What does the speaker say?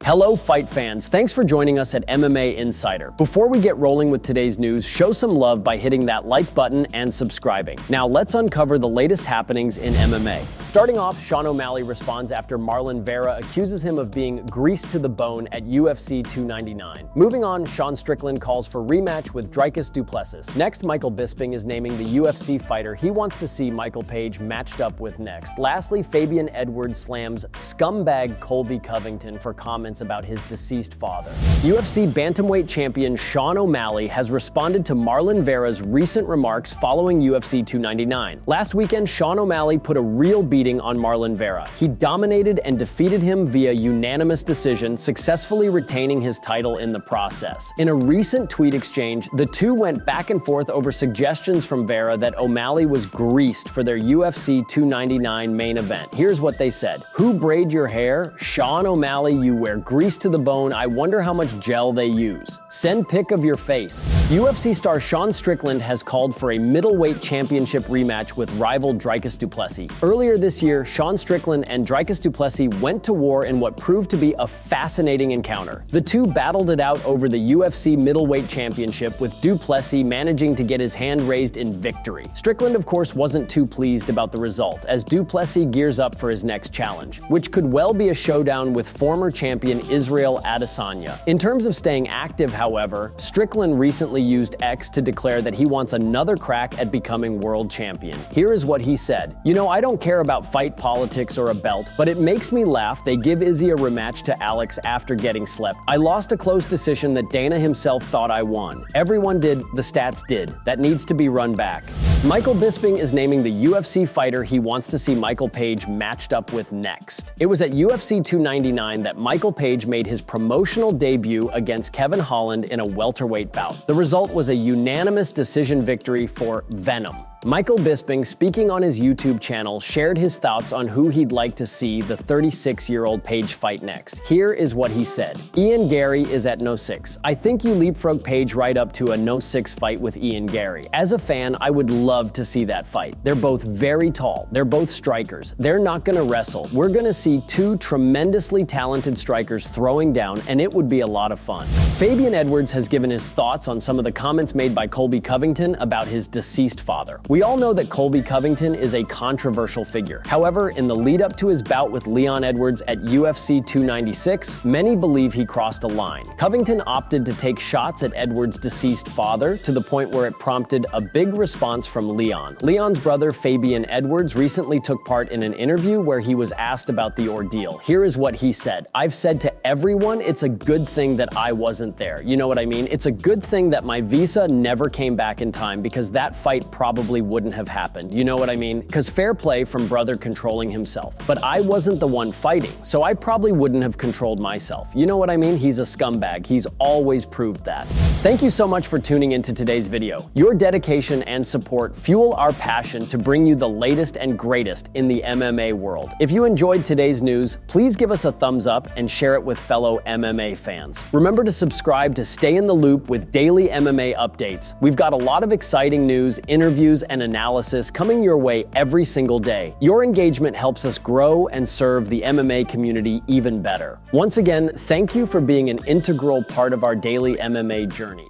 Hello fight fans, thanks for joining us at MMA Insider. Before we get rolling with today's news, show some love by hitting that like button and subscribing. Now let's uncover the latest happenings in MMA. Starting off, Sean O'Malley responds after Marlon Vera accuses him of being greased to the bone at UFC 299. Moving on, Strickland calls for rematch with Dricus Du Plessis. Next, Michael Bisping is naming the UFC fighter he wants to see Michael Page matched up with next. Lastly, Fabian Edwards slams scumbag Colby Covington for comments about his deceased father. UFC bantamweight champion Sean O'Malley has responded to Marlon Vera's recent remarks following UFC 299. Last weekend, Sean O'Malley put a real beating on Marlon Vera. He dominated and defeated him via unanimous decision, successfully retaining his title in the process. In a recent tweet exchange, the two went back and forth over suggestions from Vera that O'Malley was greased for their UFC 299 main event. Here's what they said. "Who braid your hair? Sean O'Malley, you wear grease to the bone. I wonder how much gel they use. Send pic of your face." UFC star Strickland has called for a middleweight championship rematch with rival Dricus Du Plessis. Earlier this year, Strickland and Dricus Du Plessis went to war in what proved to be a fascinating encounter. The two battled it out over the UFC middleweight championship, with Du Plessis managing to get his hand raised in victory. Strickland, of course, wasn't too pleased about the result, as Du Plessis gears up for his next challenge, which could well be a showdown with former champion Israel Adesanya. In terms of staying active, however, Strickland recently used X to declare that he wants another crack at becoming world champion. Here is what he said. "You know, I don't care about fight politics or a belt, but it makes me laugh they give Izzy a rematch to Alex after getting slept. I lost a close decision that Dana himself thought I won. Everyone did, the stats did. That needs to be run back." Michael Bisping is naming the UFC fighter he wants to see Michael Page matched up with next. It was at UFC 299 that Michael Page made his promotional debut against Kevin Holland in a welterweight bout. The result was a unanimous decision victory for Venom. Michael Bisping, speaking on his YouTube channel, shared his thoughts on who he'd like to see the 36-year-old Page fight next. Here is what he said. "Ian Gary is at no 6. I think you leapfrog Page right up to a no 6 fight with Ian Gary. As a fan, I would love to see that fight. They're both very tall. They're both strikers. They're not gonna wrestle. We're gonna see two tremendously talented strikers throwing down, and it would be a lot of fun." Fabian Edwards has given his thoughts on some of the comments made by Colby Covington about his deceased father. We all know that Colby Covington is a controversial figure. However, in the lead up to his bout with Leon Edwards at UFC 296, many believe he crossed a line. Covington opted to take shots at Edwards' deceased father, to the point where it prompted a big response from Leon. Leon's brother, Fabian Edwards, recently took part in an interview where he was asked about the ordeal. Here is what he said. "I've said to everyone it's a good thing that I wasn't there. You know what I mean? It's a good thing that my visa never came back in time, because that fight probably wouldn't have happened. You know what I mean? Because fair play from brother controlling himself. But I wasn't the one fighting, so I probably wouldn't have controlled myself. You know what I mean? He's a scumbag. He's always proved that." Thank you so much for tuning into today's video. Your dedication and support fuel our passion to bring you the latest and greatest in the MMA world. If you enjoyed today's news, please give us a thumbs up and share it with fellow MMA fans. Remember to subscribe to stay in the loop with daily MMA updates. We've got a lot of exciting news, interviews, and analysis coming your way every single day. Your engagement helps us grow and serve the MMA community even better. Once again, thank you for being an integral part of our daily MMA journey.